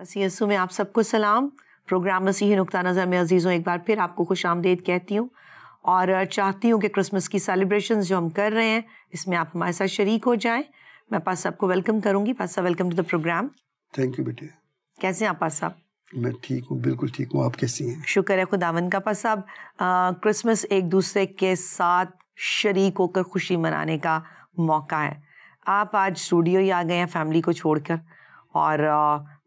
مسیح یسوع میں آپ سب کو سلام. پروگرام مسیحی نقطہ نظر میں عزیزوں ایک بار پھر آپ کو خوش آمدید کہتی ہوں اور چاہتی ہوں کہ کرسمس کی سیلیبریشنز جو ہم کر رہے ہیں اس میں آپ ہمارے ساتھ شریک ہو جائیں. میں پاس صاحب کو ویلکم کروں گی. پاس صاحب welcome to the program. Thank you بیٹے. کیسے ہیں آپ پاس صاحب؟ میں ٹھیک ہوں, بالکل ٹھیک ہوں. آپ کیسی ہیں؟ شکر ہے خداوند کا. پاس صاحب کرسمس ایک دوسرے کے ساتھ شریک ہو کر خوشی منانے کا موقع ہے. آپ آج اسٹوڈیو ہی آ گئے ہیں فیملی کو چھوڑ کر, اور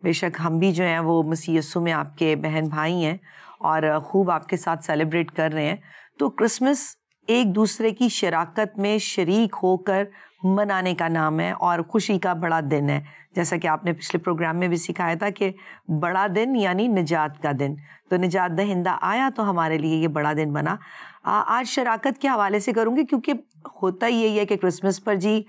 بے شک ہم بھی جو ہیں وہ مسیح یسوع میں آپ کے بہن بھائی ہیں اور خوب آپ کے ساتھ سیلیبریٹ کر رہے ہیں. تو کرسمس ایک دوسرے کی شراکت میں شریک ہو کر منانے کا نام ہے اور خوشی کا بڑا دن ہے. جیسا کہ آپ نے پچھلے پروگرام میں بھی سکھایا تھا کہ بڑا دن یعنی نجات کا دن. تو نجات دہندہ آیا تو ہمارے لیے یہ بڑا دن بنا. آج شراکت کے حوالے سے کروں گی کیونکہ ہوتا ہی یہی ہے کہ کرسمس پر جی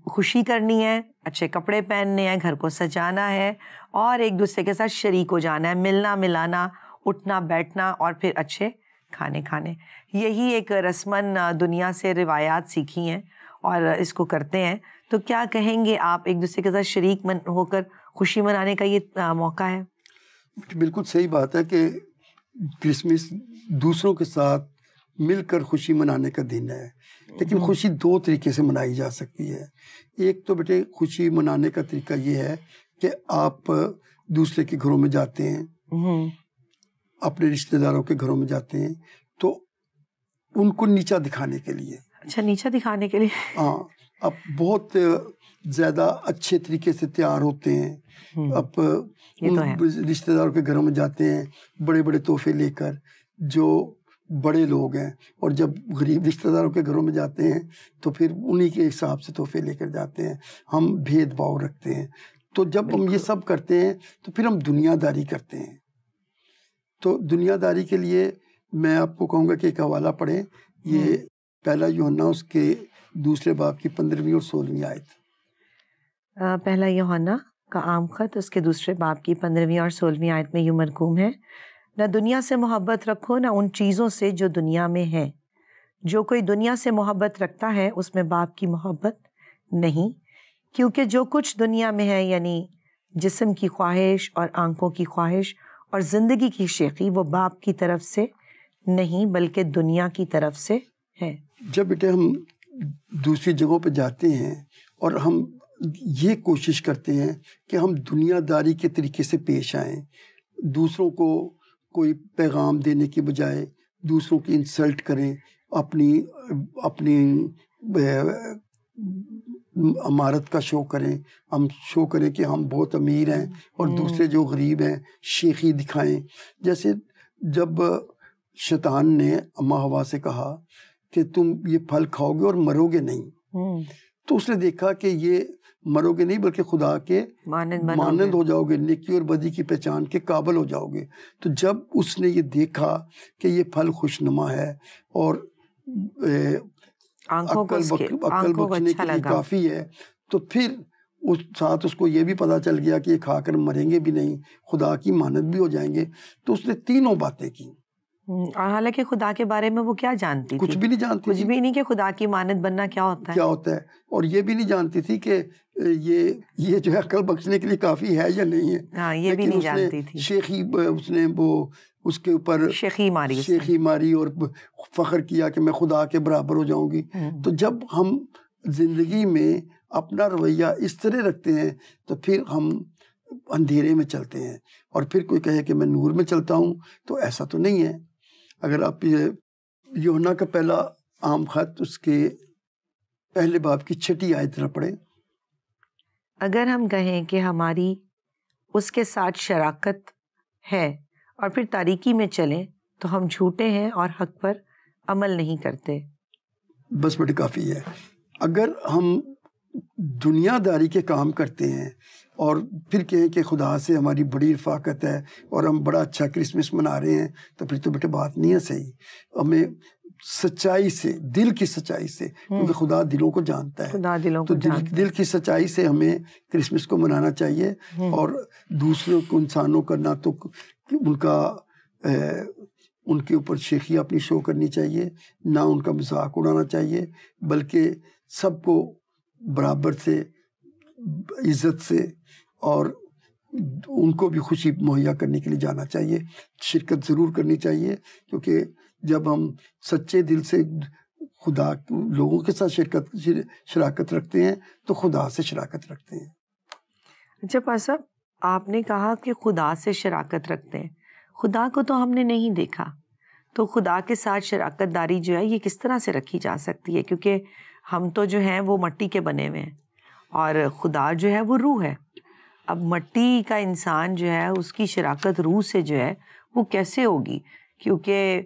خوشی کرنی ہے, اچھے کپڑے پہننے ہیں, گھر کو سجانا ہے اور ایک دوسرے کے ساتھ شریک ہو جانا ہے, ملنا ملانا, اٹھنا بیٹھنا اور پھر اچھے کھانے کھانے. یہی ایک رسماً دنیا سے روایات سیکھی ہیں اور اس کو کرتے ہیں. تو کیا کہیں گے آپ, ایک دوسرے کے ساتھ شریک ہو کر خوشی منانے کا یہ موقع ہے؟ بالکل صحیح بات ہے کہ کرسمس دوسروں کے ساتھ مل کر خوشی منانے کا دن ہے. لیکن خوشی دو طریقے سے منائی جا سکتی ہے. ایک تو بیٹے خوشی منانے کا طریقہ یہ ہے کہ آپ دوسرے کے گھروں میں جاتے ہیں, اپنے رشتہ داروں کے گھروں میں جاتے ہیں تو ان کو نیچا دکھانے کے لیے. اچھا, نیچا دکھانے کے لیے. ہاں, آپ بہت زیادہ اچھے طریقے سے تیار ہوتے ہیں. آپ رشتہ داروں کے گھروں میں جاتے ہیں بڑے بڑے تحفے لے کر جو بڑے لوگ ہیں, اور جب غریب رشتہ داروں کے گھروں میں جاتے ہیں تو پھر انہی کے حساب سے تحفے لے کر جاتے ہیں. ہم بھید بھاؤ رکھتے ہیں. تو جب ہم یہ سب کرتے ہیں تو پھر ہم دنیا داری کرتے ہیں. تو دنیا داری کے لیے میں آپ کو کہوں گا کہ ایک حوالہ پڑھیں. یہ پہلا یوحنا اس کے دوسرے باب کی 15ویں اور 16ویں آیت. پہلا یوحنا کا عام خط اس کے دوسرے باب کی 15ویں اور 16ویں آیت میں یوں مرقوم ہے, نہ دنیا سے محبت رکھو نہ ان چیزوں سے جو دنیا میں ہیں. جو کوئی دنیا سے محبت رکھتا ہے اس میں باپ کی محبت نہیں, کیونکہ جو کچھ دنیا میں ہے یعنی جسم کی خواہش اور آنکھوں کی خواہش اور زندگی کی شیخی وہ باپ کی طرف سے نہیں بلکہ دنیا کی طرف سے ہے. جب بیٹے ہم دوسری جگہوں پہ جاتے ہیں اور ہم یہ کوشش کرتے ہیں کہ ہم دنیا داری کے طریقے سے پیش آئیں, دوسروں کو کوئی پیغام دینے کی بجائے دوسروں کی انسلٹ کریں, اپنی امارت کا شو کریں, ہم شو کریں کہ ہم بہت امیر ہیں اور دوسرے جو غریب ہیں شیخی دکھائیں. جیسے جب شیطان نے اماں حوا سے کہا کہ تم یہ پھل کھاؤ گے اور مرو گے نہیں, تو اس نے دیکھا کہ یہ مرو گے نہیں بلکہ خدا کے مانند ہو جاؤ گے, نیکی اور بدی کی پہچان کے قابل ہو جاؤ گے. تو جب اس نے یہ دیکھا کہ یہ پھل خوشنما ہے اور عقل بخشنے کے لیے کافی ہے, تو پھر اس ساتھ اس کو یہ بھی پتا چل گیا کہ یہ کھا کر مریں گے بھی نہیں, خدا کی مانند بھی ہو جائیں گے. تو اس نے تینوں باتیں کی. اور حالانکہ خدا کے بارے میں وہ کیا جانتی تھی؟ کچھ بھی نہیں جانتی, کچھ بھی نہیں کہ خدا کی مانند بننا کیا ہوتا ہے. اور یہ بھی نہیں جانتی تھی کہ یہ جو ہے عقل بخشنے کے لیے کافی ہے یا نہیں ہے. ہاں, یہ بھی نہیں جانتی تھی. شیخی اس نے وہ اس کے اوپر شیخی ماری اور فخر کیا کہ میں خدا کے برابر ہو جاؤں گی. تو جب ہم زندگی میں اپنا رویہ اس طرح رکھتے ہیں تو پھر ہم اندھیرے میں چلتے ہیں. اور پھر کوئی کہے کہ میں نور میں چلتا ہوں تو ایسا تو نہیں ہے. اگر آپ یہ یوحنا کا پہلا عام خط اس کے پہلے باب کی 6 آیت نہ پڑھیں. اگر ہم کہیں کہ ہماری اس کے ساتھ شراکت ہے اور پھر تاریکی میں چلیں تو ہم جھوٹے ہیں اور حق پر عمل نہیں کرتے. بس بیٹے کافی ہے. اگر ہم دنیا داری کے کام کرتے ہیں اور پھر کہیں کہ خدا سے ہماری بڑی رفاقت ہے اور ہم بڑا اچھا کرسمس منا رہے ہیں, تو پھر تو بیٹے بات نہیں ہے صحیح. ہمیں سچائی سے, دل کی سچائی سے, کیونکہ خدا دلوں کو جانتا ہے, تو دل کی سچائی سے ہمیں کرسمس کو منانا چاہیے. اور دوسروں کو, انسانوں کا نہ تو ان کے اوپر شیخی اپنی شو کرنی چاہیے, نہ ان کا مذاق اڑانا چاہیے, بلکہ سب کو برابر سے عزت سے اور ان کو بھی خوشی مہیا کرنے کے لیے جانا چاہیے, شرکت ضرور کرنی چاہیے, کیونکہ جب ہم سچے دل سے خدا لوگوں کے ساتھ شراکت رکھتے ہیں تو خدا سے شراکت رکھتے ہیں. اچھا پاس صاحب, آپ نے کہا کہ خدا سے شراکت رکھتے ہیں, خدا کو تو ہم نے نہیں دیکھا, تو خدا کے ساتھ شراکت داری جو ہے یہ کس طرح سے رکھی جا سکتی ہے؟ کیونکہ ہم تو جو ہیں وہ مٹی کے بنے ہوئے ہیں اور خدا جو ہے وہ روح ہے. اب مٹی کا انسان جو ہے اس کی شراکت روح سے جو ہے وہ کیسے ہوگی؟ کیونکہ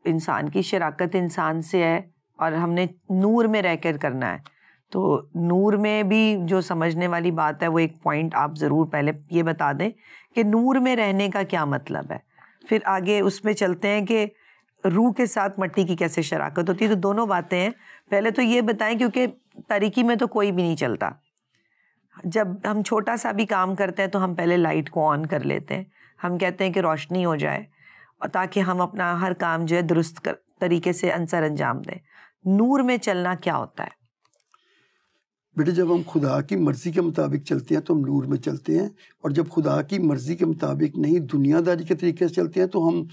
انسان کی شراکت انسان سے ہے اور ہم نے نور میں رہ کر کرنا ہے. تو نور میں بھی جو سمجھنے والی بات ہے وہ ایک پوائنٹ آپ ضرور پہلے یہ بتا دیں کہ نور میں رہنے کا کیا مطلب ہے, پھر آگے اس میں چلتے ہیں کہ روح کے ساتھ مٹی کی کیسے شراکت ہوتی ہے. تو دونوں باتیں ہیں, پہلے تو یہ بتائیں, کیونکہ تاریکی میں تو کوئی بھی نہیں چلتا. جب ہم چھوٹا سا بھی کام کرتے ہیں تو ہم پہلے لائٹ کو آن کر لیتے ہیں, ہم کہتے ہیں کہ روشنی ہو جائے تاکہ ہم اپنا ہر کام جو ہے درست طریقے سے انسر انجام دیں. نور میں چلنا کیا ہوتا ہے؟ بیٹے جب ہم خدا کی مرضی کے مطابق چلتے ہیں تو ہم نور میں چلتے ہیں, اور جب خدا کی مرضی کے مطابق نہیں دنیا داری کے طریقے سے چلتے ہیں تو ہم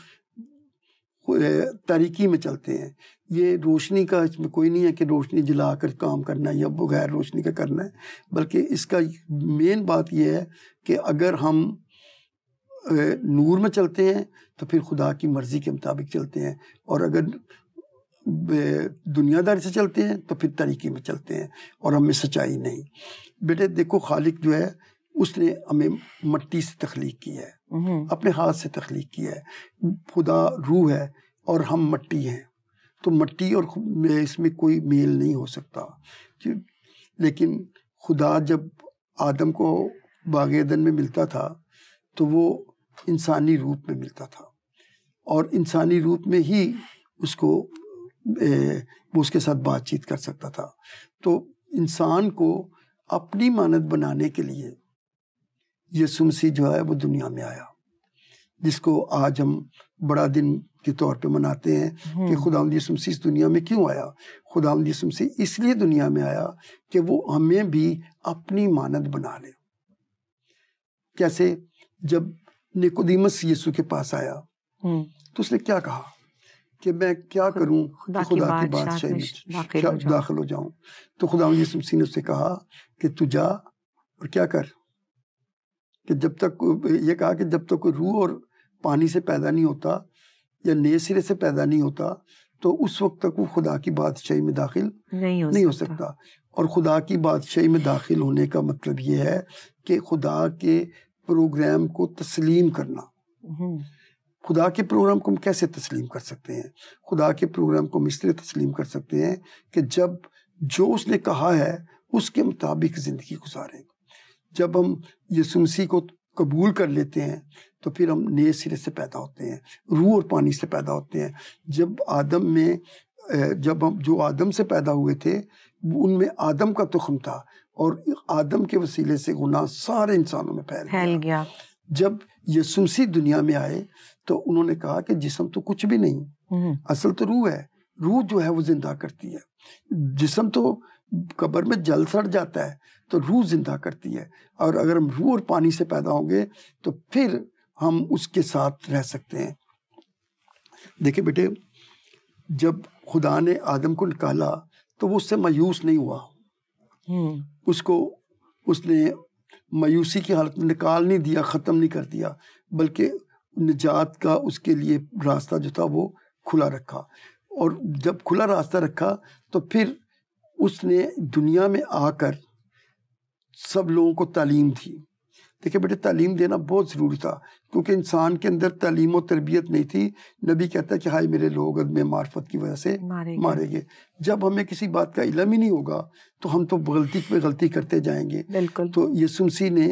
تاریکی میں چلتے ہیں. یہ روشنی کا اس میں کوئی نہیں ہے کہ روشنی جلا کر کام کرنا ہے یا بغیر روشنی کا کرنا ہے, بلکہ اس کا مین بات یہ ہے کہ اگر ہم نور میں چلتے ہیں تو پھر خدا کی مرضی کے مطابق چلتے ہیں, اور اگر دنیا داری سے چلتے ہیں تو پھر تاریکی میں چلتے ہیں اور ہم میں سچائی نہیں. بیٹے دیکھو, خالق جو ہے اس نے ہمیں مٹی سے تخلیق کی ہے, اپنے ہاتھ سے تخلیق کی ہے. خدا روح ہے اور ہم مٹی ہیں, تو مٹی اور اس میں کوئی میل نہیں ہو سکتا. لیکن خدا جب آدم کو باغ عدن میں ملتا تھا تو وہ انسانی روپ میں ملتا تھا, اور انسانی روپ میں ہی اس کو وہ اس کے ساتھ بات چیت کر سکتا تھا. تو انسان کو اپنی مانند بنانے کے لیے یسوع مسیح جو ہے وہ دنیا میں آیا, جس کو آج ہم بڑا دن کے طور پہ مناتے ہیں کہ خداوند یسوع مسیح اس دنیا میں کیوں آیا. خداوند یسوع مسیح اس لیے دنیا میں آیا کہ وہ ہمیں بھی اپنی مانند بنا لے. کیسے؟ جب نیقودیمس یسوع کے پاس آیا تو اس نے کیا کہا کہ میں کیا کروں کہ خدا کی بادشاہی میں داخل ہو جاؤں. تو خداوند یسوع مسیح نے اس سے کہا کہ تو جا اور کیا کر, کہ جب تک یہ کہا کہ جب تک روح اور پانی سے پیدا نہیں ہوتا یا نئے سرے سے پیدا نہیں ہوتا تو اس وقت تک وہ خدا کی بادشاہی میں داخل نہیں ہو سکتا. اور خدا کی بادشاہی میں داخل ہونے کا مطلب یہ ہے کہ خدا کے پروگرام کو تسلیم کرنا. خدا کے پروگرام کو ہم کیسے تسلیم کر سکتے ہیں؟ خدا کے پروگرام کو ہم اس طرح تسلیم کر سکتے ہیں کہ جب جو اس نے کہا ہے اس کے مطابق زندگی گزاریں. جب ہم یسوع مسیح کو قبول کر لیتے ہیں تو پھر ہم نئے سرے سے پیدا ہوتے ہیں, روح اور پانی سے پیدا ہوتے ہیں. جب ہم جو آدم سے پیدا ہوئے تھے ان میں آدم کا تخم تھا, اور آدم کے وسیلے سے گناہ سارے انسانوں میں پھیل گیا. جب یسوع مسیح دنیا میں آئے تو انہوں نے کہا کہ جسم تو کچھ بھی نہیں, اصل تو روح ہے. روح جو ہے وہ زندہ کرتی ہے. جسم تو قبر میں جل سڑ جاتا ہے, تو روح زندہ کرتی ہے. اور اگر ہم روح اور پانی سے پیدا ہوں گے تو پھر ہم اس کے ساتھ رہ سکتے ہیں. دیکھیں بیٹے, جب خدا نے آدم کو نکالا تو وہ اس سے مایوس نہیں ہوا. اس نے مایوسی کی حالت میں نکال نہیں دیا, ختم نہیں کر دیا, بلکہ نجات کا اس کے لیے راستہ جو تھا وہ کھلا رکھا. اور جب کھلا راستہ رکھا تو پھر اس نے دنیا میں آ کر سب لوگوں کو تعلیم دی. دیکھیں بیٹے, تعلیم دینا بہت ضروری تھا, کیونکہ انسان کے اندر تعلیم و تربیت نہیں تھی. نبی کہتا ہے کہ ہائے میرے لوگ عدم معرفت کی وجہ سے مارے گئے. جب ہمیں کسی بات کا علم ہی نہیں ہوگا تو ہم تو غلطی پہ غلطی کرتے جائیں گے. تو یسوع مسیح نے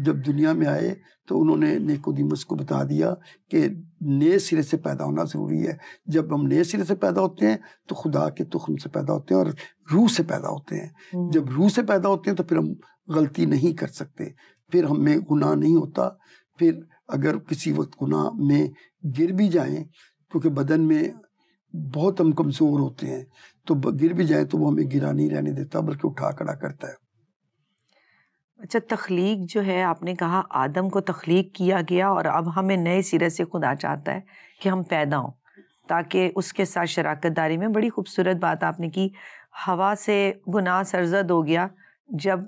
جب دنیا میں آئے تو انہوں نے نیقودیمس کو بتا دیا کہ نئے سرے سے پیدا ہونا ضروری ہے. جب ہم نئے سرے سے پیدا ہوتے ہیں تو خدا کے تخم سے پیدا ہوتے ہیں اور روح سے پیدا ہوتے ہیں. جب روح سے پیدا ہوتے ہیں تو پھر ہم غلطی نہیں کر سکتے, پھر ہم میں گناہ نہیں ہوتا. پھر اگر کسی وقت گناہ میں گر بھی جائیں, کیونکہ بدن میں بہت ہم کمزور ہوتے ہیں, تو گر بھی جائیں تو وہ ہمیں گرا نہیں رہنے دیتا بلکہ اٹھا کھڑا کرتا ہے. اچھا، تخلیق جو ہے آپ نے کہا آدم کو تخلیق کیا گیا اور اب ہمیں نئے سرے سے خدا چاہتا ہے کہ ہم پیدا ہوں تاکہ اس کے ساتھ شراکت داری میں. بڑی خوبصورت بات آپ نے کی. ہوا سے گناہ سرزد ہو گیا جب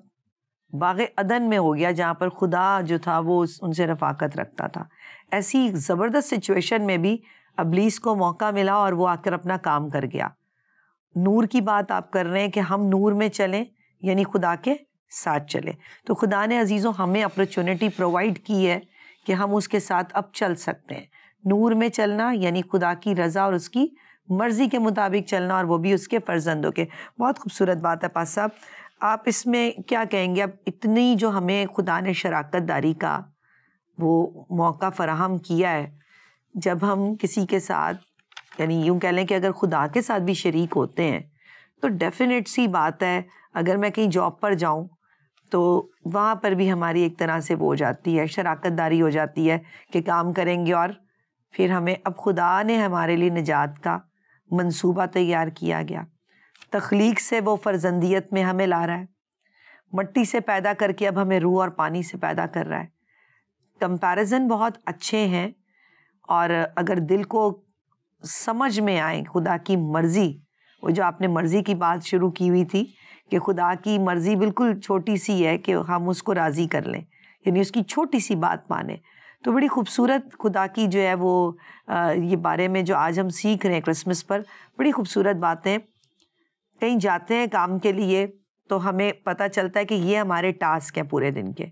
باغ عدن میں ہو گیا جہاں پر خدا جو تھا وہ ان سے رفاقت رکھتا تھا. ایسی زبردست سچویشن میں بھی ابلیس کو موقع ملا اور وہ آ کر اپنا کام کر گیا. نور کی بات آپ کر رہے ہیں کہ ہم نور میں چلیں یعنی خدا کے ساتھ چلیں. تو خدا نے عزیزوں ہمیں اپرچونٹی پرووائڈ کی ہے کہ ہم اس کے ساتھ اب چل سکتے ہیں. نور میں چلنا یعنی خدا کی رضا اور اس کی مرضی کے مطابق چلنا، اور وہ بھی اس کے فرزندوں کے. بہت خوبصورت بات ہے پاس صاحب. آپ اس میں کیا کہیں گے؟ اب اتنی جو ہمیں خدا نے شراکت داری کا وہ موقع فراہم کیا ہے، جب ہم کسی کے ساتھ یعنی یوں کہہ لیں کہ اگر خدا کے ساتھ بھی شریک ہوتے ہیں تو ڈیفینیٹ سی بات ہے اگر میں کہیں جاب پر جاؤں تو وہاں پر بھی ہماری ایک طرح سے وہ ہو جاتی ہے، شراکت داری ہو جاتی ہے کہ کام کریں گے. اور پھر ہمیں اب خدا نے ہمارے لیے نجات کا منصوبہ تیار کیا گیا. تخلیق سے وہ فرزندیت میں ہمیں لا رہا ہے، مٹی سے پیدا کر کے اب ہمیں روح اور پانی سے پیدا کر رہا ہے. کمپیریزن بہت اچھے ہیں، اور اگر دل کو سمجھ میں آئے خدا کی مرضی، وہ جو آپ نے مرضی کی بات شروع کی ہوئی تھی کہ خدا کی مرضی بالکل چھوٹی سی ہے کہ ہم اس کو راضی کر لیں، یعنی اس کی چھوٹی سی بات مانیں. تو بڑی خوبصورت خدا کی جو ہے وہ یہ بارے میں جو آج ہم سیکھ رہے ہیں کرسمس پر، بڑی خوبصورت باتیں. کہیں جاتے ہیں کام کے لیے تو ہمیں پتہ چلتا ہے کہ یہ ہمارے ٹاسک ہیں پورے دن کے.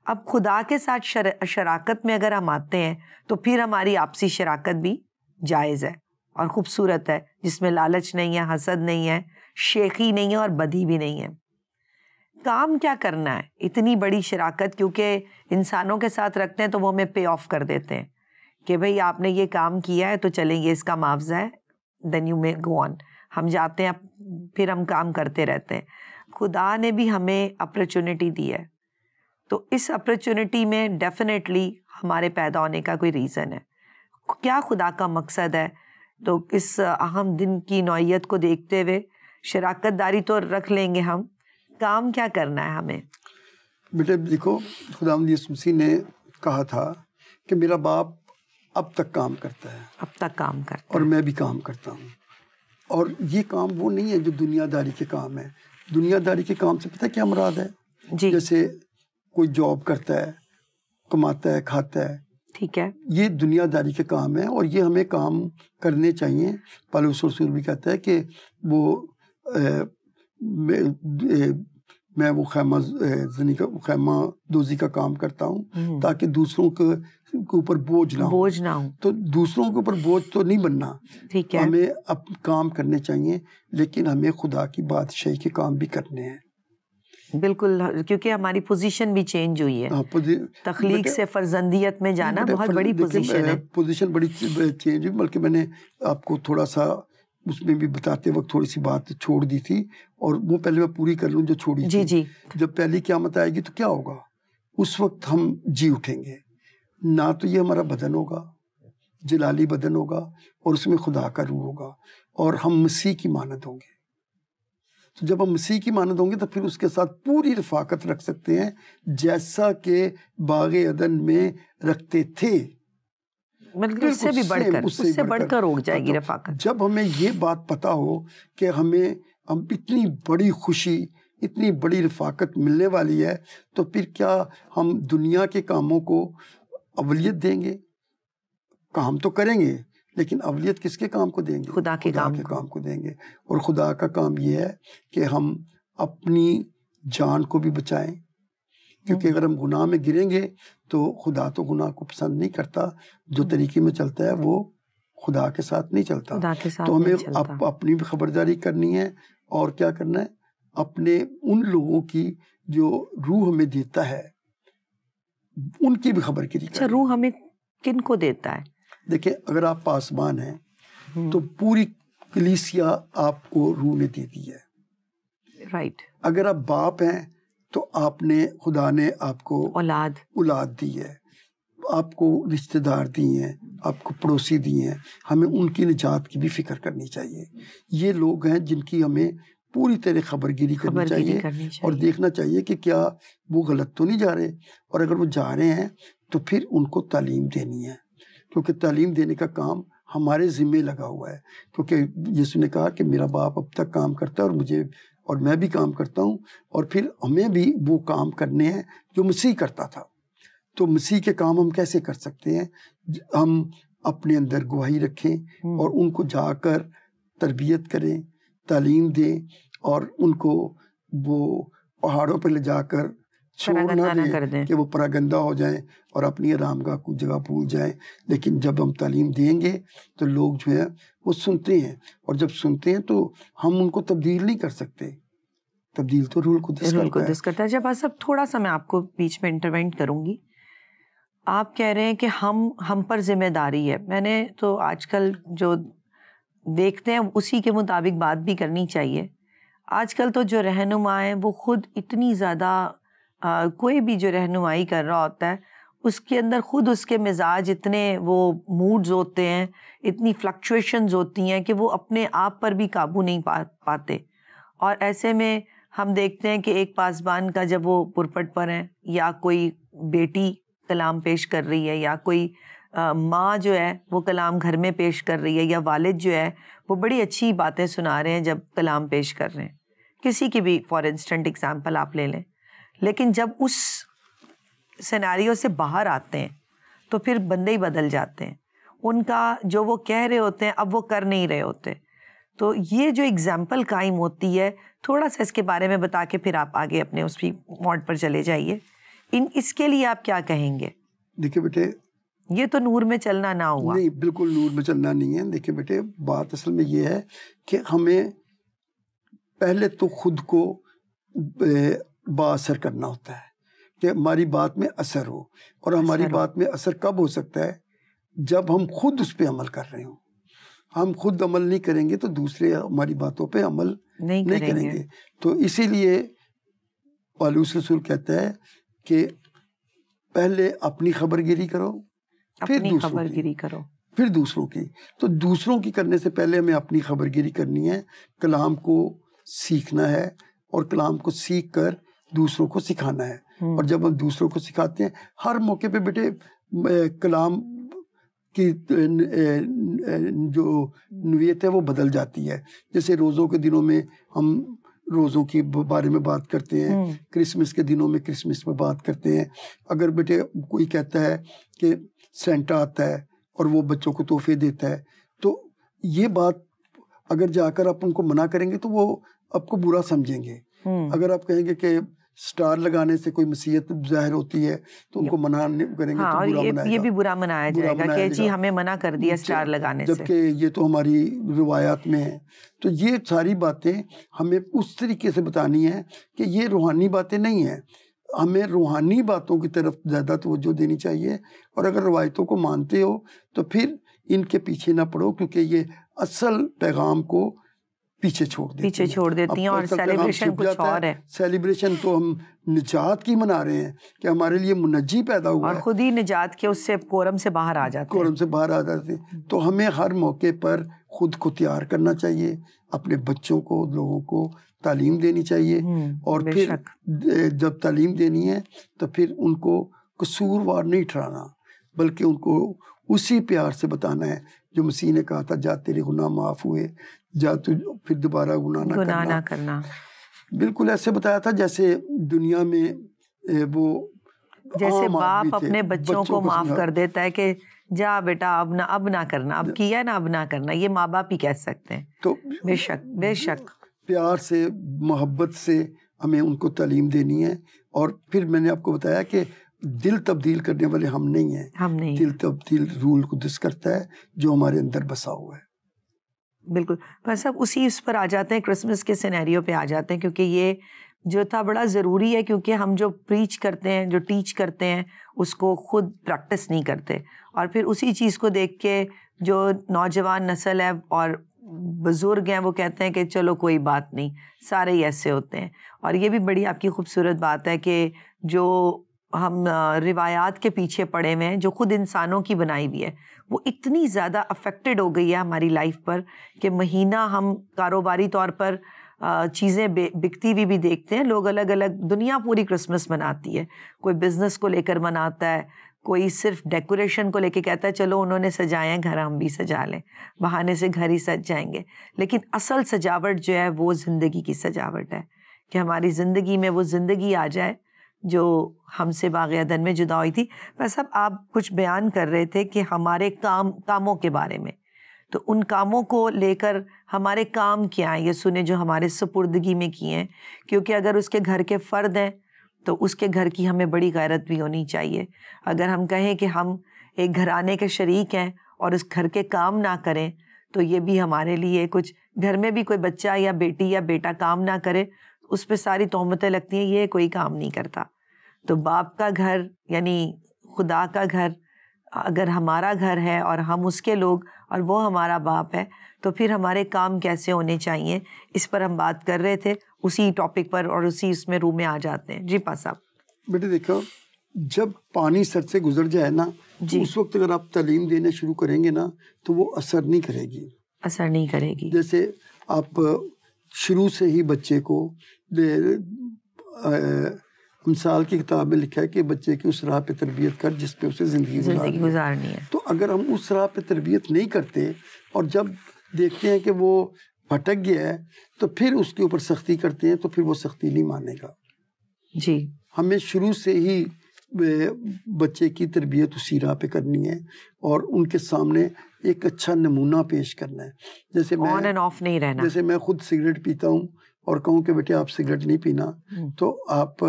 اب خدا کے ساتھ شراکت میں اگر ہم آتے ہیں تو پھر ہماری آپسی شراکت بھی جائز ہے اور خوبصورت ہے، جس میں لالچ نہیں ہے، حسد نہیں ہے، شیخی نہیں ہے اور بدی بھی نہیں ہے. کام کیا کرنا ہے؟ اتنی بڑی شراکت کیونکہ انسانوں کے ساتھ رکھتے ہیں تو وہ ہمیں پے آف کر دیتے ہیں کہ بھئی آپ نے یہ کام کیا ہے تو چلیں یہ اس کا معاوضہ ہے، دین یو مے گو آن. ہم جاتے ہیں پھر ہم کام کرتے رہتے ہیں. خدا نے بھی ہمیں اپرچونٹی دی ہے، تو اس اپرچونٹی میں ڈیفینیٹلی ہمارے پیدا ہونے کا کوئی ریزن ہے. کیا خدا کا مقصد ہے؟ تو اس اہم دن کی نوعیت کو دیکھتے ہوئے شراکت داری تو رکھ لیں گے، ہم کام کیا کرنا ہے ہمیں؟ بیٹے دیکھو، خداوند یسوع مسیح نے کہا تھا کہ میرا باپ اب تک کام کرتا ہے اور میں بھی کام کرتا ہوں. اور یہ کام وہ نہیں ہے جو دنیا داری کے کام ہے. دنیا داری کے کام سے پتہ کیا مراد ہے؟ جی. جیسے کوئی جاب کرتا ہے، کماتا ہے، کھاتا ہے، ٹھیک ہے، یہ دنیا داری کے کام ہے اور یہ ہمیں کام کرنے چاہیے. پالوس رسول بھی کہتا ہے کہ وہ میں وہ خیمہ دوزی کا کام کرتا ہوں تاکہ دوسروں کے اوپر بوجھ نہ ہو. تو دوسروں کے اوپر بوجھ تو نہیں بننا، ہمیں اب کام کرنے چاہیے، لیکن ہمیں خدا کی بادشاہی کے کام بھی کرنے ہیں. بالکل، کیونکہ ہماری پوزیشن بھی چینج ہوئی ہے. تخلیق سے فرزندیت میں جانا بہت بڑی پوزیشن ہے. پوزیشن بڑی چینج ہوئی، بلکہ میں نے آپ کو تھوڑا سا اس میں بھی بتاتے وقت تھوڑی سی بات چھوڑ دی تھی، اور وہ پہلے میں پوری کر لوں جو چھوڑی تھی. جی. جب پہلی قیامت آئے گی تو کیا ہوگا؟ اس وقت ہم جی اٹھیں گے. نہ تو یہ ہمارا بدن ہوگا، جلالی بدن ہوگا، اور اس میں خدا کا روح ہوگا، اور ہم مسیح کی مانند ہوں گے. تو جب ہم مسیح کی مانند ہوں گے تو پھر اس کے ساتھ پوری رفاقت رکھ سکتے ہیں جیسا کہ باغ عدن میں رکھتے تھے. مطلب اس سے بڑھ کر ہو جائے گی رفاقت. جب ہمیں یہ بات پتہ ہو کہ ہم اتنی بڑی خوشی، اتنی بڑی رفاقت ملنے والی ہے، تو پھر کیا ہم دنیا کے کاموں کو اولیت دیں گے؟ کام تو کریں گے، لیکن اولیت کس کے کام کو دیں گے؟ خدا کے کام کو دیں گے. اور خدا کا کام یہ ہے کہ ہم اپنی جان کو بھی بچائیں، کیونکہ اگر ہم گناہ میں گریں گے تو خدا تو گناہ کو پسند نہیں کرتا. جو طریقے میں چلتا ہے وہ خدا کے ساتھ نہیں چلتا. تو ہمیں اپنی بھی خبرداری کرنی ہے، اور کیا کرنا ہے؟ اپنے ان لوگوں کی جو روح ہمیں دیتا ہے ان کی بھی خبر گیری کرنی. اچھا، روح ہمیں کن کو دیتا ہے؟ دیکھیں، اگر آپ پاسبان ہیں تو پوری کلیسیا آپ کو روح نے دے دی ہے. رائٹ. اگر آپ باپ ہیں تو خدا نے آپ کو اولاد دی ہے، آپ کو رشتہ دار دی ہیں، آپ کو پڑوسی دی ہیں. ہمیں ان کی نجات کی بھی فکر کرنی چاہیے. یہ لوگ ہیں جن کی ہمیں پوری طرح خبرگیری کرنی چاہیے اور دیکھنا چاہیے کہ کیا وہ غلط تو نہیں جا رہے، اور اگر وہ جا رہے ہیں تو پھر ان کو تعلیم دینی ہے، کیونکہ تعلیم دینے کا کام ہمارے ذمے لگا ہوا ہے، کیونکہ یسوع نے کہا کہ میرا باپ اب تک کام کرتا ہے اور میں بھی کام کرتا ہوں، اور پھر ہمیں بھی وہ کام کرنے ہیں جو مسیح کرتا تھا۔ تو مسیح کے کام ہم کیسے کر سکتے ہیں؟ ہم اپنے اندر گواہی رکھیں اور ان کو جا کر تربیت کریں، تعلیم دیں، اور ان کو وہ پہاڑوں پہ لے جا کر چھوڑ نہ دیں کہ وہ پراگندہ ہو جائیں اور اپنی آرام گاہ کو جگہ بھول جائیں۔ لیکن جب ہم تعلیم دیں گے تو لوگ جو ہیں وہ سنتے ہیں، اور جب سنتے ہیں تو ہم ان کو تبدیل نہیں کر سکتے، تبدیل تو روح القدس کرتا ہے۔ جب صاحب تھوڑا سا میں آپ کو بیچ میں انٹروینٹ کروں گی، آپ کہہ رہے ہیں کہ ہم پر ذمہ داری ہے۔ میں نے تو آج کل جو دیکھتے ہیں اسی کے مطابق بات بھی کرنی چاہیے۔ آج کل تو جو رہنما ہیں وہ خود اتنی زیادہ کوئی بھی جو رہنمائی کر رہا ہوتا ہے اس کے اندر خود اس کے مزاج اتنے وہ موڈز ہوتے ہیں، اتنی فلکچویشنز ہوتی ہیں کہ وہ اپنے آپ پر بھی قابو نہیں پاتے، اور ایسے میں ہم دیکھتے ہیں کہ ایک پاسبان کا جب وہ پرپٹ پر ہیں، یا کوئی بیٹی کلام پیش کر رہی ہے، یا کوئی ماں جو ہے وہ کلام گھر میں پیش کر رہی ہے، یا والد جو ہے وہ بڑی اچھی باتیں سنا رہے ہیں جب کلام پیش کر رہے ہیں، کسی کی بھی فار انسٹنٹ ایگزامپل آپ لے لیں، لیکن جب اس سیناریو سے باہر آتے ہیں تو پھر بندے ہی بدل جاتے ہیں، ان کا جو وہ کہہ رہے ہوتے ہیں اب وہ کر نہیں رہے ہوتے۔ تو یہ جو ایگزامپل قائم ہوتی ہے، تھوڑا سا اس کے بارے میں بتا کے پھر آپ آگے اپنے اس موڈ پر چلے جائیے۔ اس کے لیے آپ کیا کہیں گے؟ دیکھیں بیٹے، یہ تو نور میں چلنا نہ ہوا۔ نہیں، بالکل نور میں چلنا نہیں ہے۔ دیکھیں بیٹے، بات اصل میں یہ ہے کہ ہمیں پہلے تو خود کو بااثر کرنا ہوتا ہے کہ ہماری بات میں اثر ہو، اور ہماری بات میں اثر کب ہو سکتا ہے؟ جب ہم خود اس پہ عمل کر رہے ہوں۔ ہم خود عمل نہیں کریں گے تو دوسرے ہماری باتوں پہ عمل نہیں کریں گے۔ تو اسی لیے پالوس رسول کہتا ہے کہ پہلے اپنی خبرگیری کرو، پھر دوسروں کی۔ تو دوسروں کی کرنے سے پہلے ہمیں اپنی خبرگیری کرنی ہے، کلام کو سیکھنا ہے، اور کلام کو سیکھ کر دوسروں کو سکھانا ہے۔ اور جب ہم دوسروں کو سکھاتے ہیں، ہر موقع پہ بیٹے کلام کی جو نوعیت ہے وہ بدل جاتی ہے۔ جیسے روزوں کے دنوں میں ہم روزوں کے بارے میں بات کرتے ہیں، کرسمس کے دنوں میں کرسمس میں بات کرتے ہیں۔ اگر بیٹے کوئی کہتا ہے کہ سینٹا آتا ہے اور وہ بچوں کو تحفے دیتا ہے، تو یہ بات اگر جا کر آپ ان کو منع کریں گے تو وہ آپ کو برا سمجھیں گے۔ اگر آپ کہیں گے کہ سٹار لگانے سے کوئی مسیحیت ظاہر ہوتی ہے تو ان کو منع کریں گے تو یہ بھی برا منایا جائے گا کہ جی ہمیں منع کر دیا سٹار لگانے سے، جبکہ یہ تو ہماری روایات میں ہے۔ تو یہ ساری باتیں ہمیں اس طریقے سے بتانی ہے کہ یہ روحانی باتیں نہیں ہیں، ہمیں روحانی باتوں کی طرف زیادہ توجہ دینی چاہیے۔ اور اگر روایتوں کو مانتے ہو تو پھر ان کے پیچھے نہ پڑو، کیونکہ یہ اصل پیغام کو پیچھے چھوڑ دیتی ہیں اور سیلیبریشن کچھ اور ہے۔ سیلیبریشن تو ہم نجات کی منا رہے ہیں کہ ہمارے لیے منجی پیدا ہوا ہے، اور خود ہی نجات کے اس سے کورم سے باہر آ جاتے ہیں۔ تو ہمیں ہر موقع پر خود کو تیار کرنا چاہیے، اپنے بچوں کو، لوگوں کو تعلیم دینی چاہیے، اور پھر جب تعلیم دینی ہے تو پھر ان کو قصوروار نہیں ٹھہرانا، بلکہ ان کو اسی پیار سے بتانا ہے جو مسیح نے کہا تھا، جا تیرے گناہ معاف ہوئے، جا تو پھر دوبارہ گناہ نہ کرنا۔ بالکل ایسے بتایا تھا جیسے دنیا میں وہ جیسے باپ اپنے بچوں کو معاف کر دیتا ہے کہ جا بیٹا اب نہ کرنا، اب کیا نا اب نہ کرنا، یہ ماں باپ ہی کہہ سکتے ہیں۔ تو بے شک پیار سے، محبت سے ہمیں ان کو تعلیم دینی ہے۔ اور پھر میں نے آپ کو بتایا کہ دل تبدیل کرنے والے ہم نہیں ہیں، دل تبدیل روح القدس کرتا ہے جو ہمارے اندر بسا ہوا ہے۔ بالکل، بس اب اسی اس پر آ جاتے ہیں، کرسمس کے سینیریو پہ آ جاتے ہیں، کیونکہ یہ جو تھا بڑا ضروری ہے، کیونکہ ہم جو پریچ کرتے ہیں، جو ٹیچ کرتے ہیں، اس کو خود پریکٹس نہیں کرتے، اور پھر اسی چیز کو دیکھ کے جو نوجوان نسل ہے اور بزرگ ہیں وہ کہتے ہیں کہ چلو کوئی بات نہیں، سارے ہی ایسے ہوتے ہیں۔ اور یہ بھی بڑی آپ کی خوبصورت بات ہے کہ جو ہم روایات کے پیچھے پڑے ہوئے ہیں، جو خود انسانوں کی بنائی ہوئی ہے، وہ اتنی زیادہ افیکٹڈ ہو گئی ہے ہماری لائف پر کہ مہینہ ہم کاروباری طور پر چیزیں بکتی ہوئی بھی دیکھتے ہیں. لوگ الگ الگ, دنیا پوری کرسمس مناتی ہے. کوئی بزنس کو لے کر مناتا ہے, کوئی صرف ڈیکوریشن کو لے کے کہتا ہے چلو انہوں نے سجایا گھر ہم بھی سجا لیں, بہانے سے گھر ہی سج جائیں گے. لیکن اصل سجاوٹ جو ہے وہ زندگی کی سجاوٹ ہے, کہ ہماری زندگی میں وہ زندگی آ جائے جو ہم سے باغ عدن میں جدا ہوئی تھی. بس اب آپ کچھ بیان کر رہے تھے کہ ہمارے کاموں کے بارے میں, تو ان کاموں کو لے کر ہمارے کام کیا ہیں یسوع نے جو ہمارے سپردگی میں کیے ہیں, کیونکہ اگر اس کے گھر کے فرد ہیں تو اس کے گھر کی ہمیں بڑی غیرت بھی ہونی چاہیے. اگر ہم کہیں کہ ہم ایک گھرانے کے شریک ہیں اور اس گھر کے کام نہ کریں تو یہ بھی ہمارے لیے کچھ, گھر میں بھی کوئی بچہ یا بیٹی یا بیٹا کام نہ کرے اس پہ ساری تہمتیں لگتی ہیں, یہ کوئی کام نہیں کرتا. تو باپ کا گھر یعنی خدا کا گھر اگر ہمارا گھر ہے اور ہم اس کے لوگ اور وہ ہمارا باپ ہے, تو پھر ہمارے کام کیسے ہونے چاہیے, اس پر ہم بات کر رہے تھے اسی ٹاپک پر, اور اسی اس میں روم میں آ جاتے ہیں. جی پا صاحب. بیٹے دیکھو, جب پانی سر سے گزر جائے نا, جی, اس وقت اگر آپ تعلیم دینے شروع کریں گے نا تو وہ اثر نہیں کرے گی, اثر نہیں کرے گی. جیسے آپ شروع سے ہی بچے کو, مثال کی کتاب میں لکھا ہے کہ بچے کی اس راہ پہ تربیت کر جس پہ اسے زندگی گزارنی ہے. تو اگر ہم اس راہ پہ تربیت نہیں کرتے اور جب دیکھتے ہیں کہ وہ بھٹک گیا ہے تو پھر اس کے اوپر سختی کرتے ہیں, تو پھر وہ سختی نہیں مانے گا. جی, ہمیں شروع سے ہی بچے کی تربیت اسی راہ پہ کرنی ہے اور ان کے سامنے ایک اچھا نمونہ پیش کرنا ہے. جیسے میں آن اینڈ آف نہیں رہنا. جیسے میں خود سگریٹ پیتا ہوں اور کہوں کہ بیٹے آپ سگریٹ نہیں پینا, تو آپ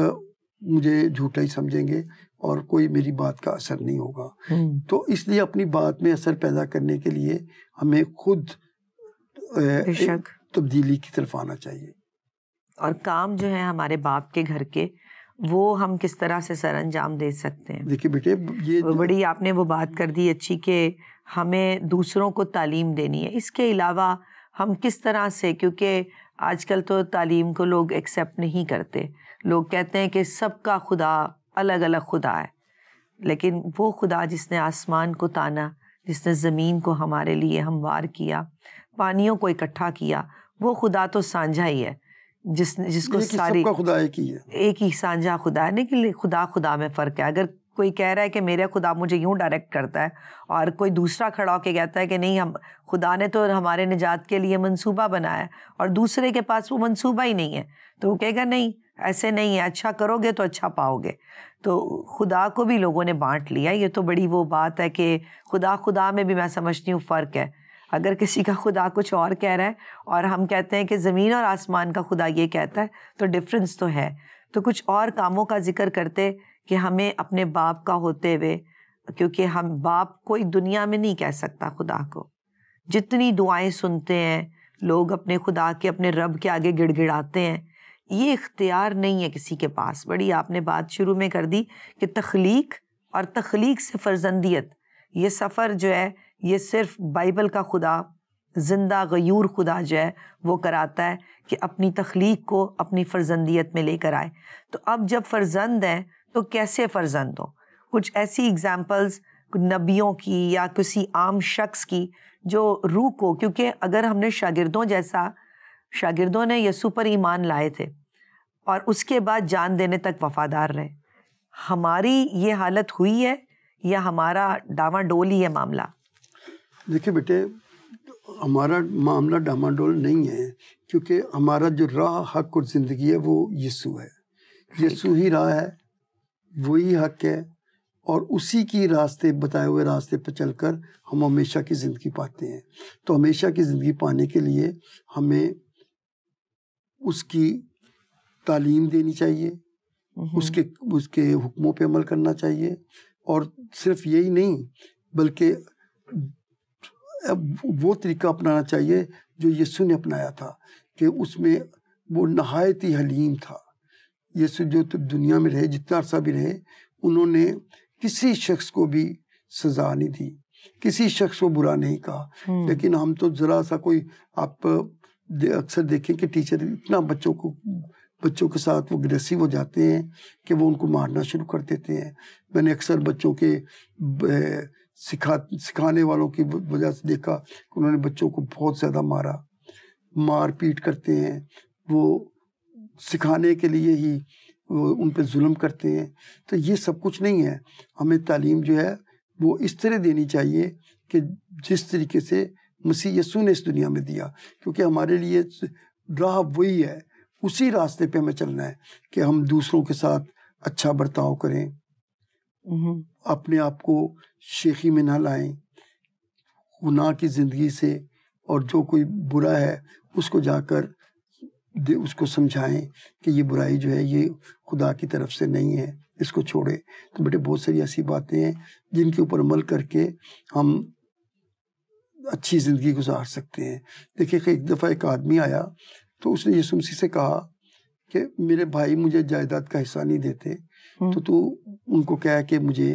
مجھے جھوٹا ہی سمجھیں گے اور کوئی میری بات کا اثر نہیں ہوگا. تو اس لیے اپنی بات میں اثر پیدا کرنے کے لیے ہمیں خود تبدیلی کی طرف آنا چاہیے. اور کام جو ہے ہمارے باپ کے گھر کے, وہ ہم کس طرح سے سر انجام دے سکتے ہیں. دیکھیے بیٹے, یہ بڑی آپ نے وہ بات کر دی اچھی کہ ہمیں دوسروں کو تعلیم دینی ہے. اس کے علاوہ ہم کس طرح سے, کیونکہ آج کل تو تعلیم کو لوگ ایکسیپٹ نہیں کرتے. لوگ کہتے ہیں کہ سب کا خدا الگ الگ خدا ہے, لیکن وہ خدا جس نے آسمان کو تانا, جس نے زمین کو ہمارے لیے ہموار کیا, پانیوں کو اکٹھا کیا, وہ خدا تو سانجھا ہی ہے, جس کو ساری خدا ایک ہی سانجھا خدا ہے. لیکن خدا میں فرق ہے. اگر کوئی کہہ رہا ہے کہ میرا خدا مجھے یوں ڈائریکٹ کرتا ہے اور کوئی دوسرا کھڑا ہو کے کہتا ہے کہ نہیں, ہم خدا نے تو ہمارے نجات کے لیے منصوبہ بنایا ہے اور دوسرے کے پاس وہ منصوبہ ہی نہیں ہے, تو وہ کہے گا نہیں ایسے نہیں ہے, اچھا کرو گے تو اچھا پاؤ گے. تو خدا کو بھی لوگوں نے بانٹ لیا. یہ تو بڑی وہ بات ہے کہ خدا میں بھی میں سمجھتی ہوں فرق ہے. اگر کسی کا خدا کچھ اور کہہ رہا ہے اور ہم کہتے ہیں کہ زمین اور آسمان کا خدا یہ کہتا ہے, تو ڈفرینس تو ہے. تو کچھ اور کاموں کا ذکر کرتے کہ ہمیں اپنے باپ کا ہوتے ہوئے, کیونکہ ہم باپ کوئی دنیا میں نہیں کہہ سکتا خدا کو. جتنی دعائیں سنتے ہیں لوگ اپنے خدا کے, اپنے رب کے آگے گڑ گڑاتے ہیں, یہ اختیار نہیں ہے کسی کے پاس. بڑی آپ نے بات شروع میں کر دی کہ تخلیق اور تخلیق سے فرزندیت, یہ سفر جو ہے یہ صرف بائبل کا خدا, زندہ غیور خدا جو ہے وہ کراتا ہے کہ اپنی تخلیق کو اپنی فرزندیت میں لے کر آئے. تو اب جب فرزند ہیں تو کیسے فرزند ہو. کچھ ایسی اگزامپلز نبیوں کی یا کسی عام شخص کی جو روح کو, کیونکہ اگر ہم نے شاگردوں نے یسوع پر ایمان لائے تھے اور اس کے بعد جان دینے تک وفادار رہے, ہماری یہ حالت ہوئی ہے یا ہمارا ڈاما ڈول ہی ہے معاملہ؟ دیکھیں بیٹے, ہمارا معاملہ ڈاما ڈول نہیں ہے, کیونکہ ہمارا جو راہ حق اور زندگی ہے وہ یسوع ہے. یسوع ہی راہ ہے, وہی حق ہے, اور اسی کی راستے, بتائے ہوئے راستے پہ چل کر ہم ہمیشہ کی زندگی پاتے ہیں. تو ہمیشہ کی زندگی پانے کے لیے ہمیں اس کی تعلیم دینی چاہیے, اس کے حکموں پہ عمل کرنا چاہیے, اور صرف یہی نہیں بلکہ وہ طریقہ اپنانا چاہیے جو یسوع نے اپنایا تھا, کہ اس میں وہ نہایت ہی حلیم تھا. یسوع جو دنیا میں رہے, جتنا عرصہ بھی رہے, انہوں نے کسی شخص کو بھی سزا نہیں دی, کسی شخص کو برا نہیں کہا. لیکن ہم تو ذرا سا کوئی, آپ اکثر دیکھیں کہ ٹیچر اتنا بچوں کے ساتھ وہ اگریسو ہو جاتے ہیں کہ وہ ان کو مارنا شروع کر دیتے ہیں. میں نے اکثر بچوں کے سکھانے والوں کی وجہ سے دیکھا کہ انہوں نے بچوں کو بہت زیادہ مار پیٹ کرتے ہیں, وہ سکھانے کے لیے ہی وہ ان پہ ظلم کرتے ہیں. تو یہ سب کچھ نہیں ہے. ہمیں تعلیم جو ہے وہ اس طرح دینی چاہیے کہ جس طریقے سے مسیح یسوع نے اس دنیا میں دیا, کیونکہ ہمارے لیے راہ وہی ہے, اسی راستے پہ ہمیں چلنا ہے کہ ہم دوسروں کے ساتھ اچھا برتاؤ کریں, اپنے آپ کو شیخی میں نہ لائیں گناہ کی زندگی سے, اور جو کوئی برا ہے اس کو جا کر اس کو سمجھائیں کہ یہ برائی جو ہے یہ خدا کی طرف سے نہیں ہے, اس کو چھوڑے. تو بیٹے بہت ساری ایسی باتیں ہیں جن کے اوپر عمل کر کے ہم اچھی زندگی گزار سکتے ہیں. دیکھیں ایک دفعہ ایک آدمی آیا تو اس نے یسوع مسیح سے کہا کہ میرے بھائی مجھے جائیداد کا حصہ نہیں دیتے, تو ان کو کہا کہ مجھے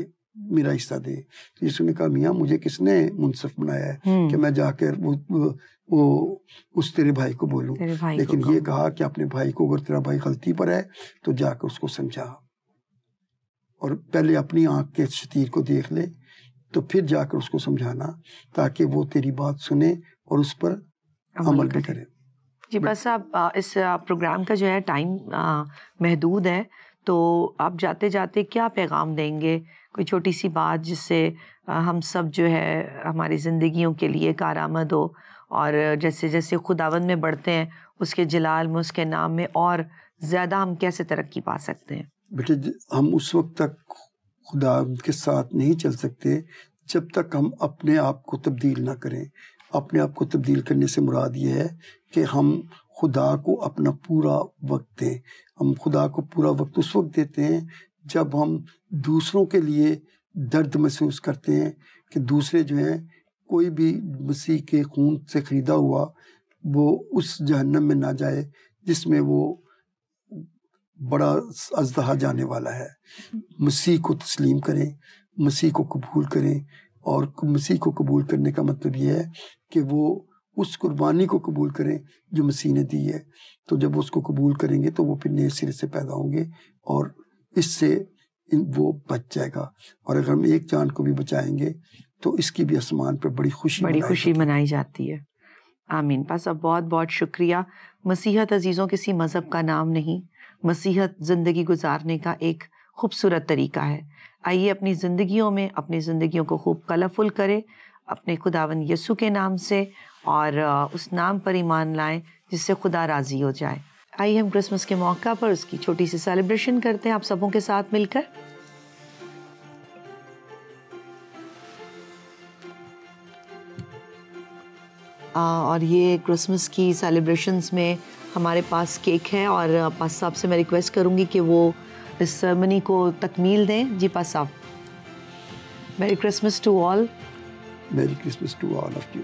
میرا حصہ دے. تو یسوع نے کہا میاں مجھے کس نے منصف بنایا ہے کہ میں جا کر وہ اس تیرے بھائی کو بولوں, لیکن یہ کہا کہ اپنے بھائی کو, اگر تیرا بھائی غلطی پر ہے تو جا کر اس کو سمجھا, اور پہلے اپنی آنکھ کے شتیر کو دیکھ لے تو پھر جا کر اس کو سمجھانا, تاکہ وہ تیری بات سنے اور اس پر عمل بھی کرے. جی بس صاحب, اس پروگرام کا جو ہے ٹائم محدود ہے, تو آپ جاتے جاتے کیا پیغام دیں گے, کوئی چھوٹی سی بات جس سے ہم سب جو ہے ہماری زندگیوں کے لیے کارآمد ہو, اور جیسے جیسے خداوند میں بڑھتے ہیں اس کے جلال میں, اس کے نام میں اور زیادہ ہم کیسے ترقی پا سکتے ہیں؟ بیٹے ہم اس وقت تک خدا کے ساتھ نہیں چل سکتے جب تک ہم اپنے آپ کو تبدیل نہ کریں. اپنے آپ کو تبدیل کرنے سے مراد یہ ہے کہ ہم خدا کو اپنا پورا وقت دیں. ہم خدا کو پورا وقت اس وقت دیتے ہیں جب ہم دوسروں کے لیے درد محسوس کرتے ہیں کہ دوسرے جو ہیں کوئی بھی مسیح کے خون سے خریدا ہوا وہ اس جہنم میں نہ جائے جس میں وہ بڑا ازدہا جانے والا ہے. مسیح کو تسلیم کریں, مسیح کو قبول کریں, اور مسیح کو قبول کرنے کا مطلب یہ ہے کہ وہ اس قربانی کو قبول کریں جو مسیح نے دی ہے. تو جب وہ اس کو قبول کریں گے تو وہ پھر نئے سرے سے پیدا ہوں گے, اور اس سے وہ بچ جائے گا. اور اگر ہم ایک جان کو بھی بچائیں گے تو اس کی بھی آسمان پر بڑی خوشی منائی جاتی ہے. آمین. پاس اب بہت بہت شکریہ. مسیحت عزیزوں کسی مذہب کا نام نہیں, مسیحت زندگی گزارنے کا ایک خوبصورت طریقہ ہے. آئیے اپنی زندگیوں میں اپنی زندگیوں کو خوب کلرفل کرے اپنے خداوند یسوع کے نام سے, اور اس نام پر ایمان لائیں جس سے خدا راضی ہو جائے. آئیے ہم کرسمس کے موقع پر اس کی چھوٹی سی سیلیبریشن کرتے ہیں آپ سبوں کے ساتھ مل کر. اور یہ کرسمس کی سیلیبریشنز میں ہمارے پاس کیک ہے, اور پاس صاحب سے میں ریکویسٹ کروں گی کہ وہ اس سرمنی کو تکمیل دیں. جی پاس صاحب. میری Christmas to all. Merry Christmas to all of you.